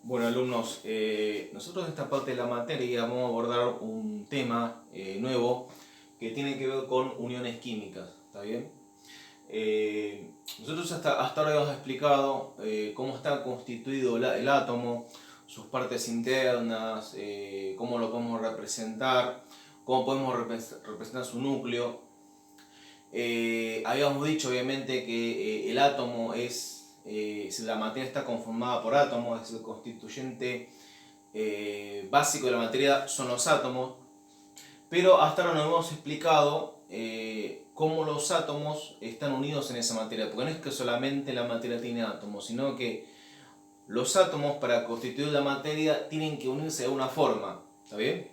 Bueno, alumnos, nosotros en esta parte de la materia vamos a abordar un tema nuevo que tiene que ver con uniones químicas, ¿está bien? Nosotros hasta ahora hemos explicado cómo está constituido el átomo, sus partes internas, cómo lo podemos representar, cómo podemos representar su núcleo. Habíamos dicho obviamente que el átomo si la materia está conformada por átomos, es el constituyente básico de la materia son los átomos, pero hasta ahora no hemos explicado cómo los átomos están unidos en esa materia, porque no es que solamente la materia tiene átomos, sino que los átomos para constituir la materia tienen que unirse de una forma, ¿está bien?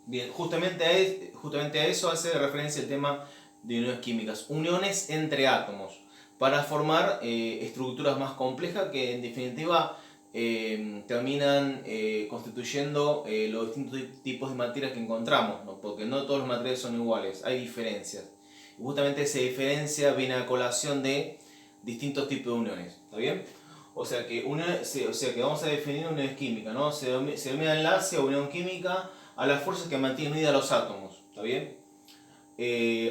Bien, justamente a eso hace referencia el tema de uniones químicas, uniones entre átomos, para formar estructuras más complejas que en definitiva terminan constituyendo los distintos tipos de materias que encontramos, ¿no? Porque no todos los materiales son iguales, hay diferencias. Y justamente esa diferencia viene a colación de distintos tipos de uniones, ¿está bien? O sea que vamos a definir uniones químicas, ¿no? Se denomina enlace o unión química a las fuerzas que mantienen unidas los átomos, ¿está bien?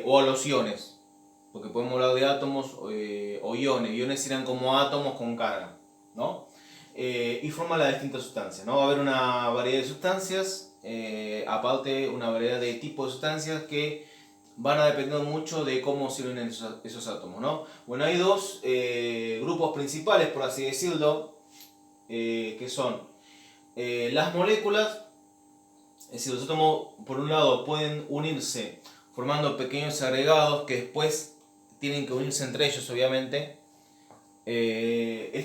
O a los iones, porque podemos hablar de átomos o iones. Iones serán como átomos con carga, ¿no? Y forman las distintas sustancias, ¿no? Va a haber una variedad de sustancias, aparte una variedad de tipos de sustancias que van a depender mucho de cómo se unen esos átomos, ¿no? Bueno, hay dos grupos principales, por así decirlo, que son las moléculas. Es decir, los átomos, por un lado, pueden unirse formando pequeños agregados que después tienen que unirse entre ellos, obviamente. Entre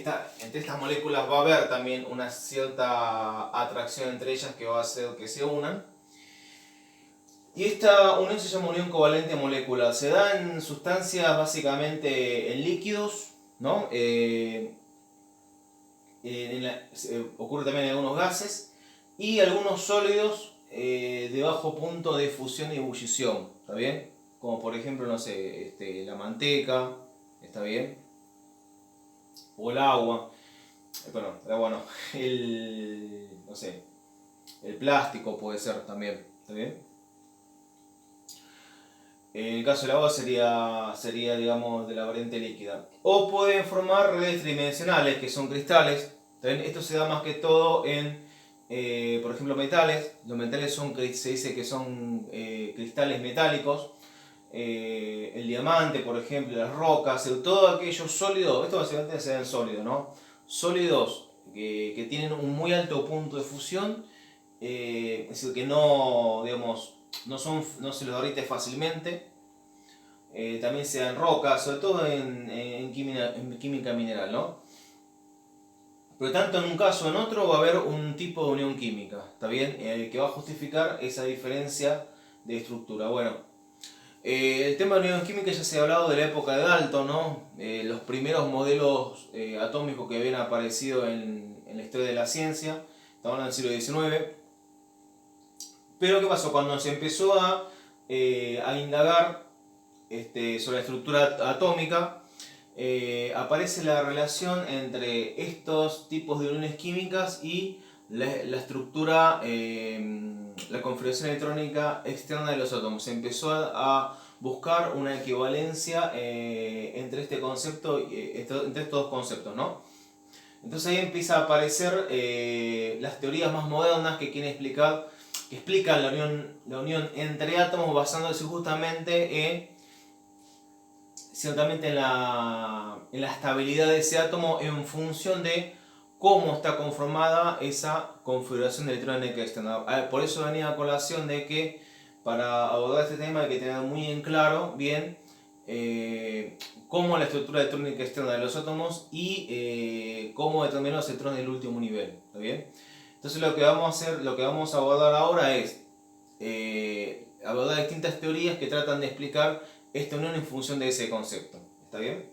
estas moléculas va a haber también una cierta atracción entre ellas que va a hacer que se unan. Y esta unión se llama unión covalente molecular. Se da en sustancias básicamente en líquidos, ¿no? Ocurre también en algunos gases y algunos sólidos de bajo punto de fusión y ebullición, ¿está bien? Como por ejemplo, no sé, la manteca, ¿está bien? O el agua, bueno, el agua no, no sé, el plástico puede ser también, ¿está bien? En el caso del agua sería digamos, de la variante líquida. O pueden formar redes tridimensionales, que son cristales. ¿También? Esto se da más que todo en, por ejemplo, metales. Los metales se dice que son cristales metálicos. El diamante, por ejemplo, las rocas, todo aquello sólido. Esto básicamente se da en sólido, ¿no? Sólidos que tienen un muy alto punto de fusión. Es decir, que no, digamos, no se los derrite fácilmente. También se dan rocas, sobre todo en química mineral, ¿no? Pero tanto en un caso o en otro va a haber un tipo de unión química, ¿está bien? Que va a justificar esa diferencia de estructura. Bueno, el tema de unión química ya se ha hablado de la época de Dalton, ¿no? Los primeros modelos atómicos que habían aparecido en la historia de la ciencia, estaban en el siglo XIX. Pero ¿qué pasó? Cuando se empezó a indagar sobre la estructura atómica, aparece la relación entre estos tipos de uniones químicas y la estructura, la configuración electrónica externa de los átomos. Se empezó a buscar una equivalencia entre este concepto, entre estos dos conceptos, ¿no? Entonces ahí empieza a aparecer las teorías más modernas que explican la unión entre átomos basándose justamente ciertamente en la estabilidad de ese átomo en función de cómo está conformada esa configuración electrónica externa. Por eso venía a colación de que para abordar este tema hay que tener muy en claro bien cómo la estructura electrónica externa de los átomos y cómo determinar los electrones del último nivel, ¿está bien? Entonces lo que vamos a abordar ahora es abordar distintas teorías que tratan de explicar esta unión en función de ese concepto, ¿está bien?